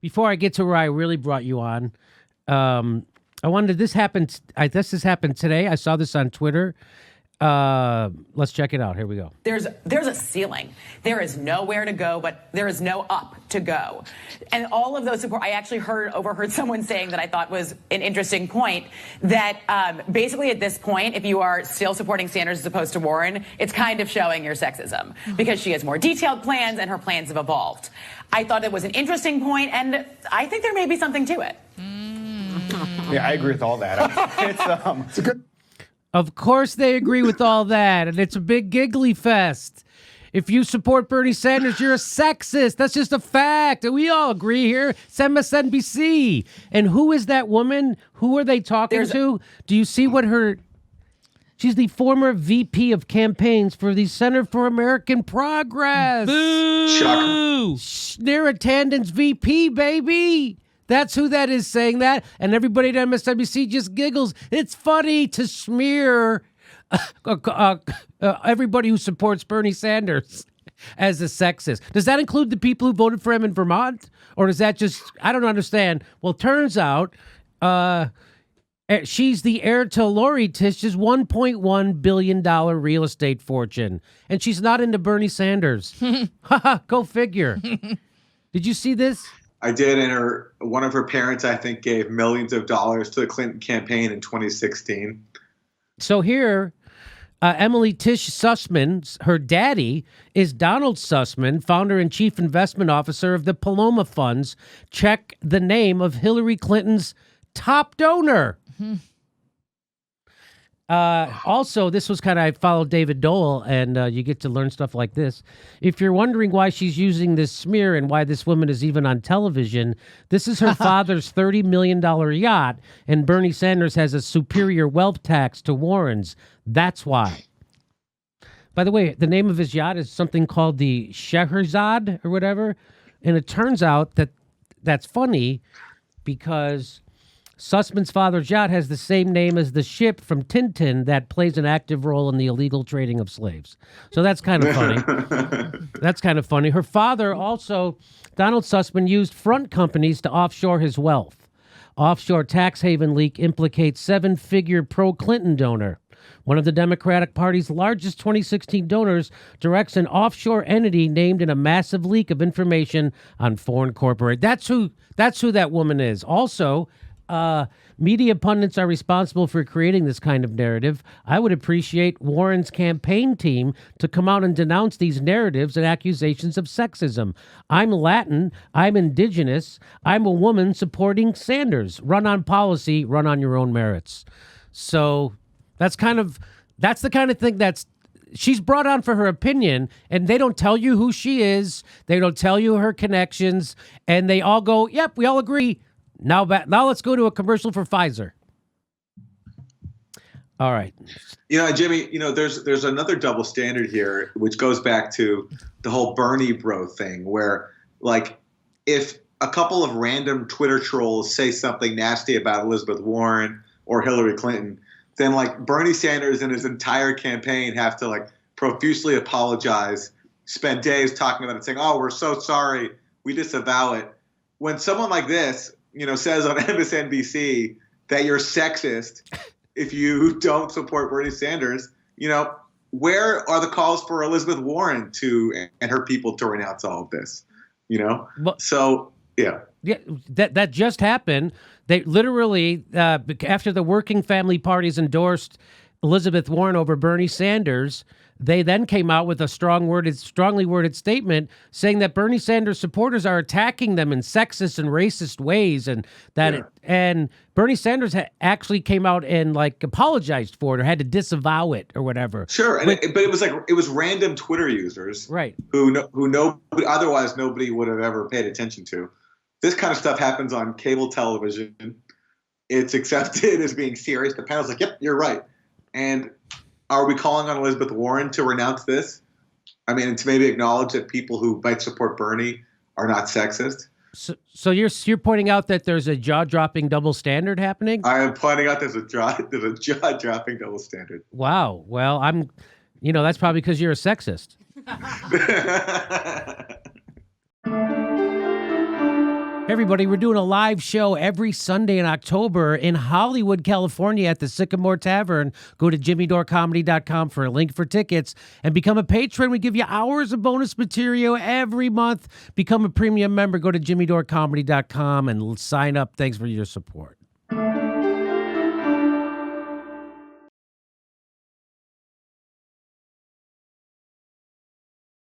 before I get to where I really brought you on, I wondered, this happened today. I saw this on Twitter. Let's check it out. Here we go. There's a ceiling. There is nowhere to go, but there is no up to go. And all of those support, I actually overheard someone saying that I thought was an interesting point, that basically at this point, if you are still supporting Sanders as opposed to Warren, it's kind of showing your sexism because she has more detailed plans and her plans have evolved. I thought it was an interesting point, and I think there may be something to it. Yeah, I agree with all that. It's a good. Of course they agree with all that, and it's a big giggly fest. If you support Bernie Sanders, you're a sexist. That's just a fact. And we all agree here. It's MSNBC. And who is that woman? Who are they talking to? Do you see what her... She's the former VP of campaigns for the Center for American Progress. Boo! Near attendance VP, baby. That's who that is saying that. And everybody at MSNBC just giggles. It's funny to smear everybody who supports Bernie Sanders as a sexist. Does that include the people who voted for him in Vermont? Or does that just, I don't understand. Well, turns out she's the heir to Lori Tisch's $1.1 billion real estate fortune. And she's not into Bernie Sanders. Go figure. Did you see this? I did, and one of her parents, I think, gave millions of dollars to the Clinton campaign in 2016. So here, Emily Tisch Sussman, her daddy, is Donald Sussman, founder and chief investment officer of the Paloma Funds. Check the name of Hillary Clinton's top donor. Mm-hmm. Also, this was I followed David Dole, and you get to learn stuff like this. If you're wondering why she's using this smear and why this woman is even on television, this is her father's $30 million yacht, and Bernie Sanders has a superior wealth tax to Warren's. That's why. By the way, the name of his yacht is something called the Scheherazade or whatever, and it turns out that that's funny because Sussman's father's yacht has the same name as the ship from Tintin that plays an active role in the illegal trading of slaves. So that's kind of funny. Her father also, Donald Sussman, used front companies to offshore his wealth. Offshore tax haven leak implicates seven-figure pro-Clinton donor. One of the Democratic Party's largest 2016 donors directs an offshore entity named in a massive leak of information on foreign corporate. That's who that woman is. Also, media pundits are responsible for creating this kind of narrative. I would appreciate Warren's campaign team to come out and denounce these narratives and accusations of sexism. I'm Latin. I'm indigenous. I'm a woman supporting Sanders. Run on policy. Run on your own merits. So that's the kind of thing she's brought on for her opinion, and they don't tell you who she is. They don't tell you her connections, and they all go, yep, we all agree. Now let's go to a commercial for Pfizer. All right. Jimmy, there's another double standard here, which goes back to the whole Bernie bro thing, where, if a couple of random Twitter trolls say something nasty about Elizabeth Warren or Hillary Clinton, then, Bernie Sanders and his entire campaign have to, profusely apologize, spend days talking about it, saying, oh, we're so sorry, we disavow it. When someone like this says on MSNBC that you're sexist if you don't support Bernie Sanders, where are the calls for Elizabeth Warren and her people to renounce all of this? So, yeah. Yeah, that just happened. They literally, after the working family parties endorsed Elizabeth Warren over Bernie Sanders, they then came out with a strongly worded statement saying that Bernie Sanders supporters are attacking them in sexist and racist ways, and and Bernie Sanders actually came out and apologized for it or had to disavow it or whatever. Sure, but it was random Twitter users, right? Who otherwise nobody would have ever paid attention to. This kind of stuff happens on cable television. It's accepted as being serious. The panel's like, yep, you're right. And are we calling on Elizabeth Warren to renounce this? I mean, to maybe acknowledge that people who might support Bernie are not sexist? So you're pointing out that there's a jaw-dropping double standard happening? I am pointing out there's a jaw-dropping double standard. Wow. Well, that's probably because you're a sexist. Hey everybody, we're doing a live show every Sunday in October in Hollywood, California at the Sycamore Tavern. Go to jimmydorecomedy.com for a link for tickets and become a patron. We give you hours of bonus material every month. Become a premium member. Go to jimmydorecomedy.com and sign up. Thanks for your support.